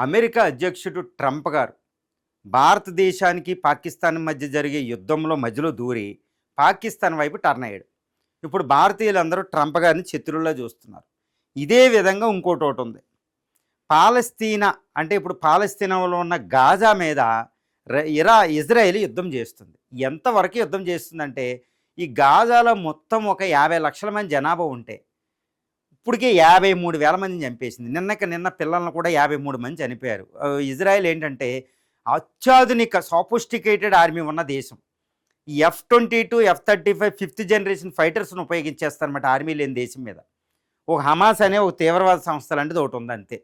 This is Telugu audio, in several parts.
అమెరికా అధ్యక్షుడు ట్రంప్ గారు భారతదేశానికి పాకిస్తాన్ మధ్య జరిగే యుద్ధంలో మధ్యలో దూరి పాకిస్తాన్ వైపు టర్న్ అయ్యాడు. ఇప్పుడు భారతీయులందరూ ట్రంప్ గారిని శత్రువులా చూస్తున్నారు. ఇదే విధంగా ఇంకోటి ఒకటి ఉంది. పాలస్తీనా అంటే ఇప్పుడు పాలస్తీనాలో ఉన్న గాజా మీద ఇజ్రాయెల్ యుద్ధం చేస్తుంది. ఎంతవరకు యుద్ధం చేస్తుందంటే ఈ గాజాలో మొత్తం ఒక 50 లక్షల మంది జనాభా ఉంటే ఇప్పటికే 53,000 మందిని చంపేసింది. నిన్న పిల్లలను కూడా 53 మంది చనిపోయారు. ఇజ్రాయెల్ ఏంటంటే అత్యాధునిక సోఫిస్టికేటెడ్ ఆర్మీ ఉన్న దేశం. ఈ F-22, F-35 ఫిఫ్త్ జనరేషన్ ఫైటర్స్ను ఉపయోగించేస్తారన్నమాట ఆర్మీ లేని దేశం మీద. ఒక హమాస్ అనే ఒక తీవ్రవాద సంస్థ లాంటిది ఒకటి ఉంది అంతే.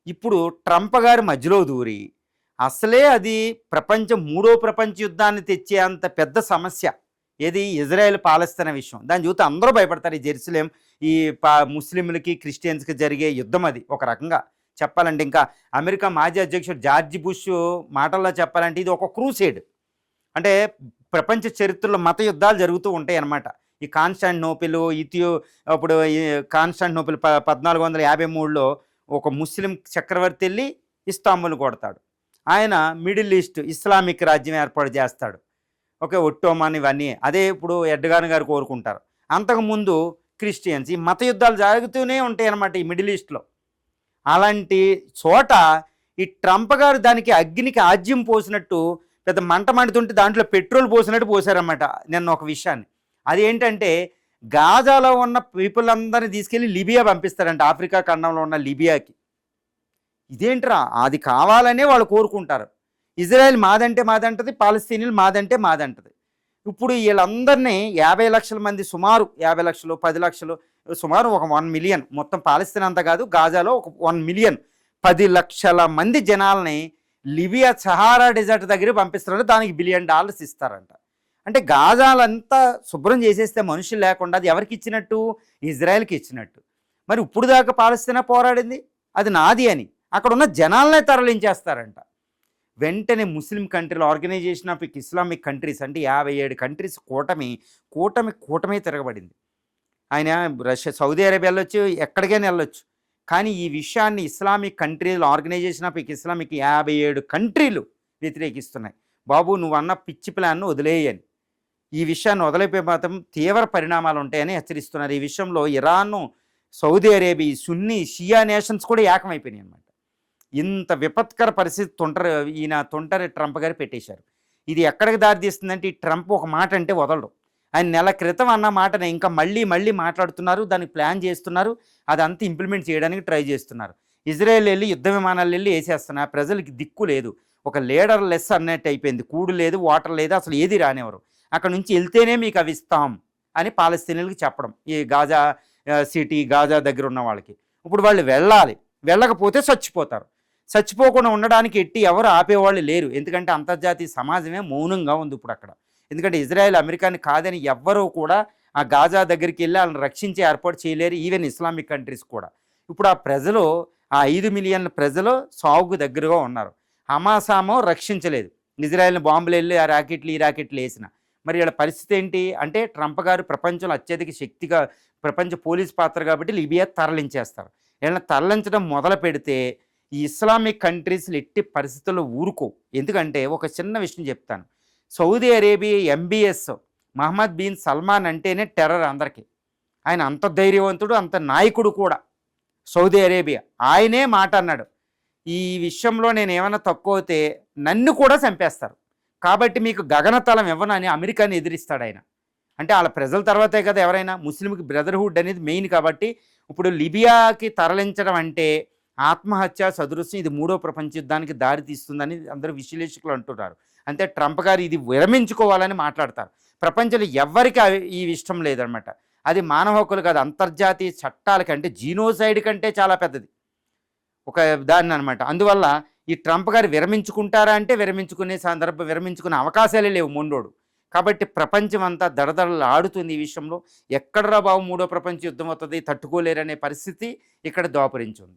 ఇప్పుడు ట్రంప్ గారు మధ్యలో దూరి అసలే అది మూడో ప్రపంచ యుద్ధాన్ని తెచ్చే అంత పెద్ద సమస్య ఏది ఇజ్రాయెల్ పాలస్తీనా విషయం. దాన్ని చూస్తే అందరూ భయపడతారు. ఈ జెరూసలేం ఈ ముస్లింలకి క్రిస్టియన్స్కి జరిగే యుద్ధం అది ఒక రకంగా చెప్పాలంటే. ఇంకా అమెరికా మాజీ అధ్యక్షుడు జార్జ్ బుష్ మాటల్లో చెప్పాలంటే ఇది ఒక క్రూసేడ్. అంటే ప్రపంచ చరిత్రలో మత యుద్ధాలు జరుగుతూ ఉంటాయి అన్నమాట. ఈ కాన్స్టాంటినోపిల్ అప్పుడు ఈ కాన్స్టాంటినోపిల్ 1453లో ఒక ముస్లిం చక్రవర్తి వెళ్ళి ఇస్తాంబుల్ కొడతాడు. ఆయన మిడిల్ ఈస్ట్ ఇస్లామిక్ రాజ్యం ఏర్పాటు చేస్తాడు. ఓకే, ఒట్టోమాన్ ఇవన్నీ అదే ఇప్పుడు ఎర్డగాన్ గారు కోరుకుంటారు. అంతకుముందు క్రిస్టియన్స్ ఈ మత యుద్ధాలు జరుగుతూనే ఉంటాయి అన్నమాట ఈ మిడిల్ ఈస్ట్లో. అలాంటి చోట ఈ ట్రంప్ గారు దానికి అగ్నికి ఆజ్యం పోసినట్టు పెద్ద మంట మండుతుంటే దాంట్లో పెట్రోల్ పోసినట్టు పోసారన్నమాట నిన్న ఒక విషయాన్ని. అది ఏంటంటే గాజాలో ఉన్న పీపుల్ అందరినీ తీసుకెళ్ళి లిబియా పంపిస్తారంట, ఆఫ్రికా ఖండంలో ఉన్న లిబియాకి. ఇదేంట్రా, అది కావాలనే వాళ్ళు కోరుకుంటారు. ఇజ్రాయెల్ మాదంటే మాదంటది, పాలస్తీనియన్లు మాదంటే మాదంటది. ఇప్పుడు వీళ్ళందరినీ 50 లక్షల మంది, సుమారు 50 లక్షలు 10 లక్షలు, సుమారు ఒక 1 మిలియన్, మొత్తం పాలస్తీనా అంతా కాదు గాజాలో ఒక 1 మిలియన్ 10 లక్షల మంది జనాల్ని లిబియా సహారా డెజర్ట్ దగ్గర పంపిస్తున్నారు. దానికి $1 బిలియన్ ఇస్తారంట. అంటే గాజాలంతా శుభ్రం చేసేస్తే మనుషులు లేకుండా అది ఎవరికి ఇచ్చినట్టు? ఇజ్రాయెల్కి ఇచ్చినట్టు. మరి ఇప్పుడు దాకా పాలస్తీనా పోరాడింది అది నాది అని అక్కడ ఉన్న జనాలనే తరలించేస్తారంట. వెంటనే ముస్లిం కంట్రీలు, ఆర్గనైజేషన్ ఆఫ్ ఇస్లామిక్ కంట్రీస్ అంటే 57 కంట్రీస్ కూటమి తిరగబడింది. ఆయన రష్యా, సౌదీ అరేబియా వెళ్ళొచ్చు, ఎక్కడికైనా వెళ్ళొచ్చు. కానీ ఈ విషయాన్ని ఇస్లామిక్ కంట్రీలు, ఆర్గనైజేషన్ ఆఫ్ ఇస్లామిక్ 57 కంట్రీలు వ్యతిరేకిస్తున్నాయి. బాబు నువ్వు అన్న పిచ్చి ప్లాన్ను వదిలేయని, ఈ విషయాన్ని వదిలిపోయి మాత్రం తీవ్ర పరిణామాలు ఉంటాయని హెచ్చరిస్తున్నారు. ఈ విషయంలో ఇరాన్, సౌదీ అరేబియా, సున్నీ, షియా నేషన్స్ కూడా ఏకమైపోయినాయి అన్నమాట. ఇంత విపత్కర పరిస్థితి తొంటరి ట్రంప్ గారు పెట్టేశారు. ఇది ఎక్కడికి దారితీస్తుందంటే ఈ ట్రంప్ ఒక మాట అంటే వదలడు. ఆయన నెల క్రితం అన్న మాటనే ఇంకా మళ్ళీ మాట్లాడుతున్నారు, దానికి ప్లాన్ చేస్తున్నారు, అదంతా ఇంప్లిమెంట్ చేయడానికి ట్రై చేస్తున్నారు. ఇజ్రాయెల్ వెళ్ళి యుద్ధ విమానాలు వెళ్ళి వేసేస్తున్నారు. ప్రజలకి దిక్కు లేదు, ఒక లీడర్ లెస్ అన్నట్టు అయిపోయింది. కూడు లేదు, వాటర్ లేదు, అసలు ఏది రానివ్వరు. అక్కడ నుంచి వెళ్తేనే మీకు అవి ఇస్తాం అని పాలస్తీనియన్లకు చెప్పడం, ఈ గాజా సిటీ, గాజా దగ్గర ఉన్న వాళ్ళకి. ఇప్పుడు వాళ్ళు వెళ్ళాలి, వెళ్ళకపోతే చచ్చిపోకుండా ఉండడానికి ఎవరు ఆపేవాళ్ళు లేరు. ఎందుకంటే అంతర్జాతీయ సమాజమే మౌనంగా ఉంది ఇప్పుడు అక్కడ. ఎందుకంటే ఇజ్రాయెల్ అమెరికాని కాదని ఎవ్వరూ కూడా ఆ గాజా దగ్గరికి వెళ్ళి వాళ్ళని రక్షించే ఏర్పాటు చేయలేరు, ఈవెన్ ఇస్లామిక్ కంట్రీస్ కూడా. ఇప్పుడు ఆ ప్రజలు, ఆ 5 మిలియన్ల ప్రజలు సాగుకు దగ్గరగా ఉన్నారు. హమాసామో రక్షించలేదు, ఇజ్రాయెల్ని బాంబులు వెళ్ళి ఆ రాకెట్లు ఈ రాకెట్లు వేసిన. మరి వీళ్ళ పరిస్థితి ఏంటి అంటే ట్రంప్ గారు ప్రపంచంలో అత్యధిక శక్తిగా ప్రపంచ పోలీస్ పాత్ర కాబట్టి లిబియా తరలించేస్తారు. వీళ్ళని తరలించడం మొదలు పెడితే ఈ ఇస్లామిక్ కంట్రీస్లు ఎట్టి పరిస్థితుల్లో ఊరుకో. ఎందుకంటే ఒక చిన్న విషయం చెప్తాను. Saudi Arabia MBS Mohammed bin Salman అంటేనే టెర్రర్ అందరికీ. ఆయన అంత ధైర్యవంతుడు, అంత నాయకుడు కూడా. సౌదీ అరేబియా ఆయనే మాట అన్నాడు, ఈ విషయంలో నేను ఏమైనా తక్కువ అయితే నన్ను కూడా చంపేస్తారు, కాబట్టి మీకు గగనతలం ఇవ్వను అని అమెరికాని ఎదిరిస్తాడు ఆయన. అంటే వాళ్ళ ప్రజల తర్వాతే కదా ఎవరైనా. ముస్లింకి బ్రదర్హుడ్ అనేది మెయిన్. కాబట్టి ఇప్పుడు లిబియాకి తరలించడం అంటే ఆత్మహత్య సదృశ్యం, ఇది మూడో ప్రపంచ యుద్ధానికి దారి తీస్తుందని అందరూ విశ్లేషకులు అంటున్నారు. అంతే ట్రంప్ గారు ఇది విరమించుకోవాలని మాట్లాడతారు. ప్రపంచంలో ఎవ్వరికి ఈ ఇష్టం లేదనమాట. అది మానవ హక్కులు కాదు, అంతర్జాతీయ చట్టాల కంటే, జీనోసైడ్ కంటే చాలా పెద్దది ఒక దాన్ని అనమాట. అందువల్ల ఈ ట్రంప్ గారు విరమించుకుంటారా అంటే విరమించుకునే అవకాశాలే లేవు మొండోడు. కాబట్టి ప్రపంచం అంతా దడదడలు ఆడుతుంది ఈ విషయంలో. ఎక్కడరా బాబు మూడో ప్రపంచ యుద్ధం అవుతుంది, తట్టుకోలేరనే పరిస్థితి ఇక్కడ దాపురించి ఉంది.